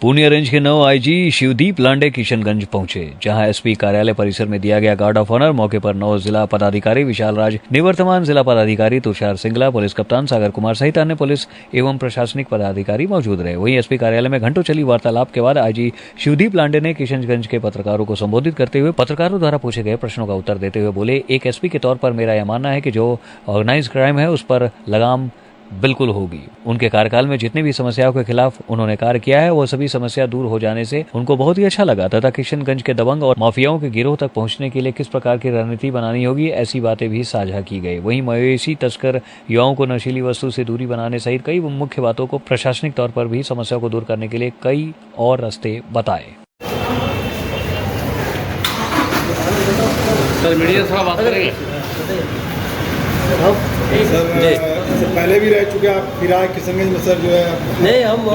Purnia range के नौ IG Shivdeep लांडे किशनगंज पहुंचे, जहां एसपी कार्यालय परिसर में दिया गया गार्ड ऑफ ऑनर। मौके पर 9 जिला पदाधिकारी विशाल राज, निवर्तमान जिला पदाधिकारी तुषार सिंगला, पुलिस कप्तान सागर कुमार सहित अन्य पुलिस एवं प्रशासनिक पदाधिकारी मौजूद रहे। वहीं एसपी कार्यालय में घंटों चली वार्तालाप के बाद आईजी शिवदीप लांडे ने किशनगंज के पत्रकारों को संबोधित करते हुए पत्रकारों द्वारा पूछे गए प्रश्नों का उत्तर देते हुए बोले, एक एसपी के तौर पर मेरा यह मानना है कि जो ऑर्गेनाइज क्राइम है उस पर लगाम बिल्कुल होगी। उनके कार्यकाल में जितनी भी समस्याओं के खिलाफ उन्होंने कार्य किया है वो सभी समस्या दूर हो जाने से उनको बहुत ही अच्छा लगा तथा किशनगंज के दबंग और माफियाओं के गिरोह तक पहुंचने के लिए किस प्रकार की रणनीति बनानी होगी, ऐसी बातें भी साझा की गई। वहीं मवेशी तस्कर युवाओं को नशीली वस्तु से दूरी बनाने सहित कई मुख्य बातों को प्रशासनिक तौर पर भी समस्याओं को दूर करने के लिए कई और रास्ते बताए। सर मीडिया थोड़ा बात करेंगे। सर पहले भी रह चुके आप, फिर आए किशनगंज में सर जो है नहीं हम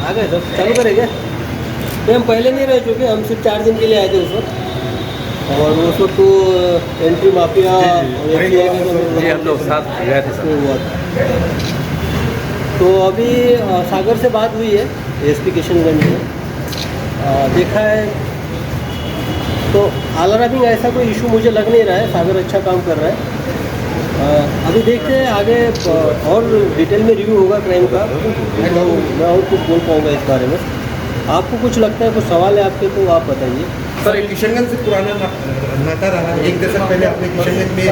आ गए सर, चालू करेंगे। नहीं हम पहले नहीं रह चुके, हम सिर्फ 4 दिन के लिए आए थे उस वक्त। और उस वक्त तो एंट्री माफिया हम लोग साथ गए थे सर। तो अभी सागर से बात हुई है एसपी किशनगंज में, देखा है तो अलार्मिंग ऐसा कोई इशू मुझे लग नहीं रहा है। सागर अच्छा काम कर रहा है। अभी देखते हैं आगे और डिटेल में रिव्यू होगा क्राइम का, मैं और कुछ बोल पाऊँगा इस बारे में। आपको कुछ लगता है, कुछ सवाल है आपके, तो आप बताइए। सर किशनगंज से पुराना नाता रहा है। 1 दशक पहले आपने किशनगंज में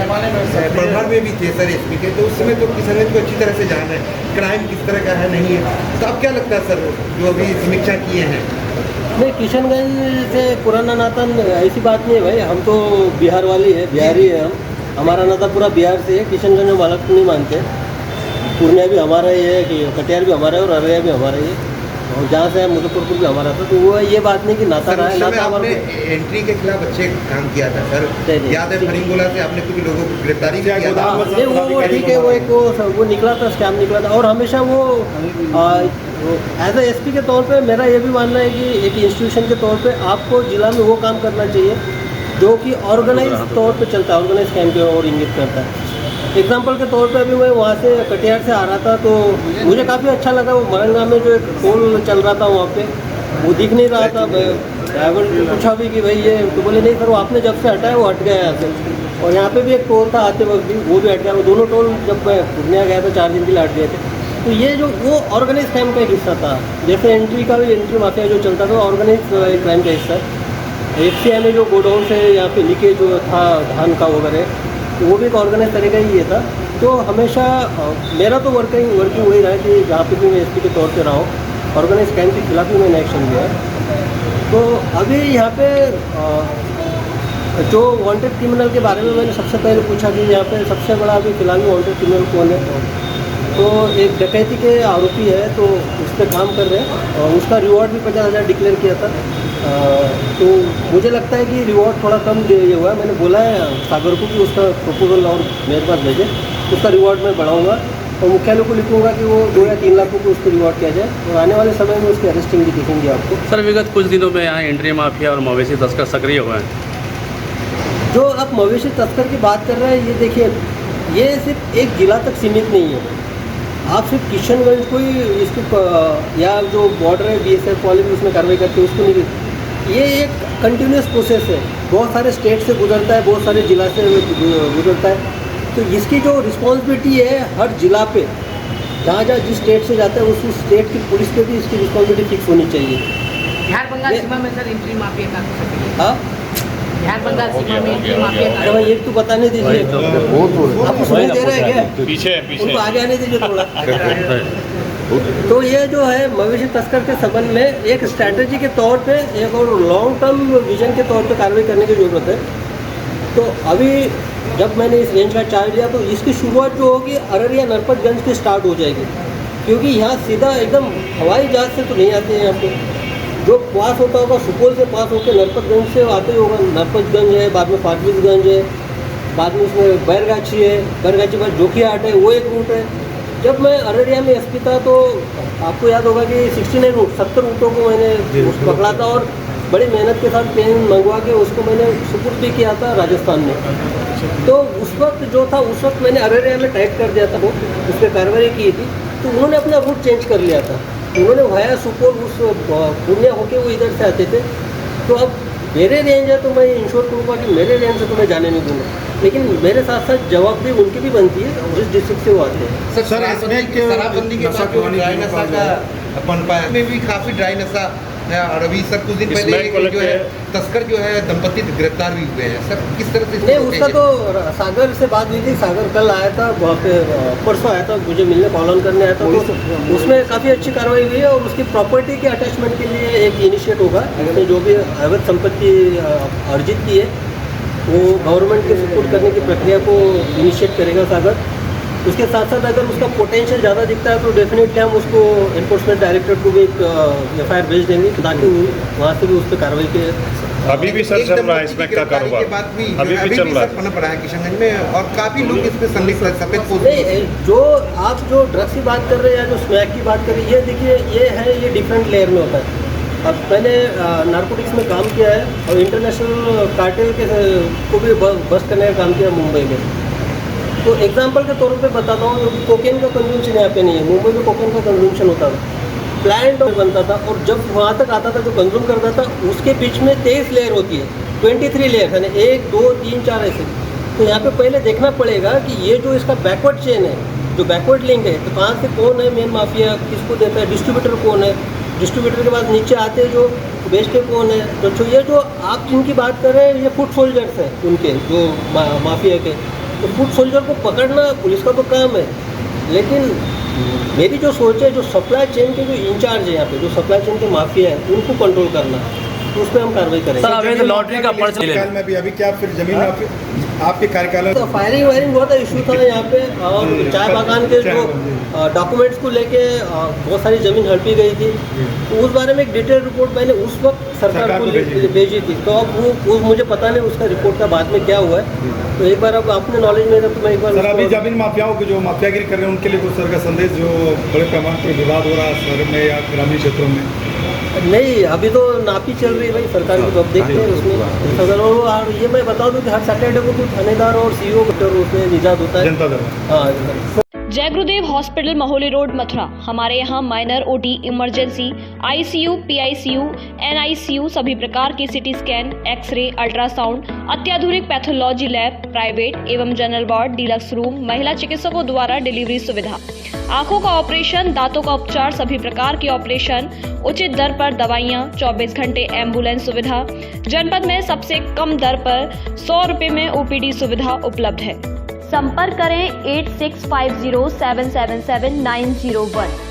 प्रभार में भी थे सर एसपी के, तो उस समय तो किशनगंज को अच्छी तरह से जाना है, क्राइम किस तरह का है नहीं है। तो अब क्या लगता है सर जो अभी समीक्षा किए हैं? नहीं, किशनगंज से पुराना नाता ऐसी बात नहीं है भाई, हम तो बिहार वाली है, बिहारी है हमारा नाता पूरा बिहार से है। किशनगंज हम अलग नहीं मानते। पूर्णिया भी हमारा ही है, कि कटिहार भी हमारा है और अररिया भी हमारा ही है, और जहाँ से है मुजफ्फरपुर भी हमारा था। तो वो ये बात नहीं कि नाता रहा है। नाता आपने एंट्री के खिलाफ अच्छे काम किया था सर, याद है फरिंगोला से आपने कुछ लोगों को गिरफ्तारी किया था। वो ठीक है, वो निकला था, स्कैम निकला था। और हमेशा वो एज ए एसपी के तौर पे मेरा ये भी मानना है कि एक इंस्टीट्यूशन के तौर पे आपको जिला में वो काम करना चाहिए जो कि ऑर्गेनाइज तौर पे चलता है, ऑर्गेनाइज कैंप की ओर इंगित करता है। एग्जाम्पल के तौर पे अभी मैं वहाँ से कटिहार से आ रहा था तो मुझे काफ़ी अच्छा लगा। वो मरंगा में जो एक टोल चल रहा था वहाँ पे, वो दिख नहीं रहा था। ड्राइवर ने पूछा भी कि भाई ये, तो बोले नहीं सर वो आपने जब से हटाया वो हट गया यहाँ से। और यहाँ पे भी एक टोल था आते वक्त भी, वो भी हट गया। वो दोनों टोल जब मैं पूर्णिया गया था 4 दिन के लिए हट गए थे। तो ये जो वो ऑर्गेनाइज क्राइम का एक हिस्सा था। जैसे एंट्री का भी, एंट्री माफिया जो चलता था ऑर्गेनाइज क्राइम का हिस्सा है। एफसीआई में जो गोडाउन से यहाँ पे लीकेज जो था धान का वगैरह, तो वो भी एक ऑर्गेनाइज तरीका ही ये था। तो हमेशा मेरा तो वर्किंग वही रहा है कि जहाँ पे भी मैं एसपी के तौर पे रहा हूँ, ऑर्गेनाइज क्राइम के खिलाफ भी मैंने एक्शन लिया है। तो अभी यहाँ पे जो वांटेड क्रिमिनल के बारे में मैंने सबसे पहले पूछा कि यहाँ पे सबसे बड़ा अभी फिलहाल में वांटेड क्रिमिनल कौन है। तो एक डकैती के आरोपी है, तो उस पर काम कर रहे हैं और उसका रिवॉर्ड भी 50,000 डिक्लेयर किया था। तो मुझे लगता है कि रिवॉर्ड थोड़ा कम ये हुआ है। मैंने बोला है सागर को कि उसका प्रपोजल और मेरे पास भेजे, उसका रिवॉर्ड मैं बढ़ाऊंगा और मुख्यालय को लिखूंगा कि वो 2 या 3 लाख को उसको रिवॉर्ड किया जाए और आने वाले समय में उसकी अरेस्टिंग भी दिखेंगे आपको। सर विगत कुछ दिनों में यहाँ एंट्री माफिया और मवेशी तस्कर सक्रिय हुए हैं। जो आप मवेशी तस्कर की बात कर रहे हैं, ये देखिए, ये सिर्फ एक जिला तक सीमित नहीं है। आप सिर्फ किशनगंज को ही इसको या जो बॉर्डर है BSF वाले भी उसमें कार्रवाई करते हैं उसको नहीं, ये एक कंटिन्यूस प्रोसेस है। बहुत सारे स्टेट से गुजरता है, बहुत सारे जिला से गुजरता है। तो इसकी जो रिस्पॉन्सिबिलिटी है हर जिला पे, जहाँ जिस स्टेट से जाता है उस स्टेट की पुलिस पे भी इसकी रिस्पॉन्सिबिलिटी फिक्स होनी चाहिए। बिहार बंगाल सीमा में सर एंट्री माफिया का, हाँ बिहार बंगाल सीमा में एंट्री माफिया का। अरे भाई एक तो बताने दीजिए, आपको सुनाई दे रहा है क्या? पीछे उनको आगे आने दीजिए थोड़ा। तो ये जो है मवेशी तस्कर के संबंध में एक स्ट्रैटेजी के तौर पे, एक और लॉन्ग टर्म विजन के तौर पे कार्रवाई करने की ज़रूरत है। तो अभी जब मैंने इस रेंज का चार्ज लिया तो इसकी शुरुआत जो होगी अररिया नरपतगंज से स्टार्ट हो जाएगी, क्योंकि यहाँ सीधा एकदम हवाई जहाज से तो नहीं आते हैं। यहाँ पे जो पास होता होगा सुपौल से पास होकर नरपतगंज से आते ही होगा। नरपतगंज है, बाद में फारबिसगंज है, बाद में उसमें बैरगाछी है, बैरगाछी के बाद जोखिया हाट है, वो एक रूट है। जब मैं अररिया में एसपी था तो आपको याद होगा कि 69 रूट 70 रूटों को मैंने पकड़ा था और बड़ी मेहनत के साथ पेन मंगवा के उसको मैंने सुपुर्द भी किया था राजस्थान में। तो उस वक्त जो था, उस वक्त मैंने अररिया में टाइप कर दिया था, वो उस पर कार्रवाई की थी। तो उन्होंने अपना रूट चेंज कर लिया था उन्होंने वाया सुपौल उस पूर्णिया होके वो इधर से आते थे। तो अब मेरे रेंज है तो मैं इंश्योर करूँगा कि मेरे रेंज से तो मैं जाने नहीं दूँगा, लेकिन मेरे साथ साथ जवाबदेही उनकी भी बनती है जिस डिस्ट्रिक्ट से वो आते हैं। सर शराबबंदी के बाद जो ड्राई नशा का पनपा है में भी काफ़ी ड्राई नशा है, और अभी सर कुछ दिन पहले जो है तस्कर जो है दंपति गिरफ्तार भी हुए हैं। सर किस तरह से नहीं, उसका तो सागर से बात हुई थी। सागर कल आया था, वहाँ पे परसों आया था मुझे मिलने, कॉल ऑन करने आया था। तो उसमें काफ़ी अच्छी कार्रवाई हुई है और उसकी प्रॉपर्टी के अटैचमेंट के लिए एक इनिशिएट होगा। उसने जो भी अवैध संपत्ति अर्जित की है वो गवर्नमेंट के सपोर्ट करने की प्रक्रिया को इनिशिएट करेगा सागर। उसके साथ साथ अगर उसका पोटेंशियल ज़्यादा दिखता है तो डेफिनेटली हम उसको एनफोर्समेंट डायरेक्टरेट को भी एक FIR भेज देंगे ताकि वहाँ से भी उस पर कार्रवाई के। अभी भी सर चल रहा है इसमें का कारोबार, अभी भी चल रहा है, पनप रहा है किशनगंज में, और काफ़ी लोग इसमें संलिप्त है। सफेद पोस्ट नहीं, जो आप जो ड्रग्स की बात कर रहे हैं या जो स्मैक की बात कर रहे हैं, ये देखिए ये डिफरेंट लेयर में होता है। अब मैंने नारकोटिक्स में काम किया है और इंटरनेशनल कार्टेल के को भी बस्ट करने का काम किया मुंबई में। तो एग्जांपल के तौर पे बताता हूँ, कोकेन का कंजम्पशन यहाँ पे नहीं है। मुंबई में कोकेन का कंजम्पशन होता था, प्लांट बनता था, और जब वहाँ तक आता था जो कंज्यूम करता था उसके बीच में 23 लेयर होती है, 23 लेयर है ना, 1 2 3 4 ऐसे। तो यहाँ पे पहले देखना पड़ेगा कि ये जो इसका बैकवर्ड चेन है, जो बैकवर्ड लिंक है, तो कहाँ से कौन है मेन माफिया, किसको देता है, डिस्ट्रीब्यूटर कौन है, डिस्ट्रीब्यूटर के बाद नीचे आते हैं जो बेचते कौन है। तो ये जो आप जिनकी बात कर रहे हैं ये फुट सोल्जर्स हैं उनके, जो माफिया के। तो फुट सोल्जर को पकड़ना पुलिस का तो काम है, लेकिन मेरी जो सोच है, जो सप्लाई चेन के जो इंचार्ज है यहाँ पे, जो सप्लाई चेन के माफिया है, उनको कंट्रोल करना, तो उस पर हम कार्रवाई करेंगे। सर अभी लॉटरी का पर्चा में भी अभी क्या फिर जमीन आपके कार्यकाल तो फायरिंग वायरिंग बहुत इशू था यहाँ पे, और चाय बागान के जो डॉक्यूमेंट्स को लेके बहुत सारी ज़मीन हड़पी गई थी। तो उस बारे में एक डिटेल रिपोर्ट मैंने उस वक्त सरकार को भेजी थी। तो अब वो मुझे पता नहीं उसका रिपोर्ट का बाद में क्या हुआ है। तो एक बार अब अपने नॉलेज में तो मैं एक बार सर अभी जमीन माफियाओं को जो माफियागिरी कर रहे हैं उनके लिए कुछ सर का संदेश, जो बड़े पैमाने पर विवाद हो रहा है शहर में या ग्रामीण क्षेत्रों में? नहीं, अभी तो नापी चल रही है भाई सरकार की, तो अब देखते हैं उसमें। और ये मैं बता दूं कि हर सैटरडे को तो थानेदार और CO उसमें निजात होता है, जनता दल। हाँ। जय गुरुदेव हॉस्पिटल महोली रोड मथुरा। हमारे यहाँ minor OT, emergency, ICU, PICU, NICU, सभी प्रकार के CT स्कैन, एक्सरे, अल्ट्रासाउंड, अत्याधुनिक पैथोलॉजी लैब, प्राइवेट एवं जनरल वार्ड, डिलक्स रूम, महिला चिकित्सकों द्वारा डिलीवरी सुविधा, आंखों का ऑपरेशन, दांतों का उपचार, सभी प्रकार के ऑपरेशन, उचित दर पर दवाइयाँ, 24 घंटे एम्बुलेंस सुविधा। जनपद में सबसे कम दर पर 100 रुपये में OPD सुविधा उपलब्ध है। संपर्क करें 8650777901।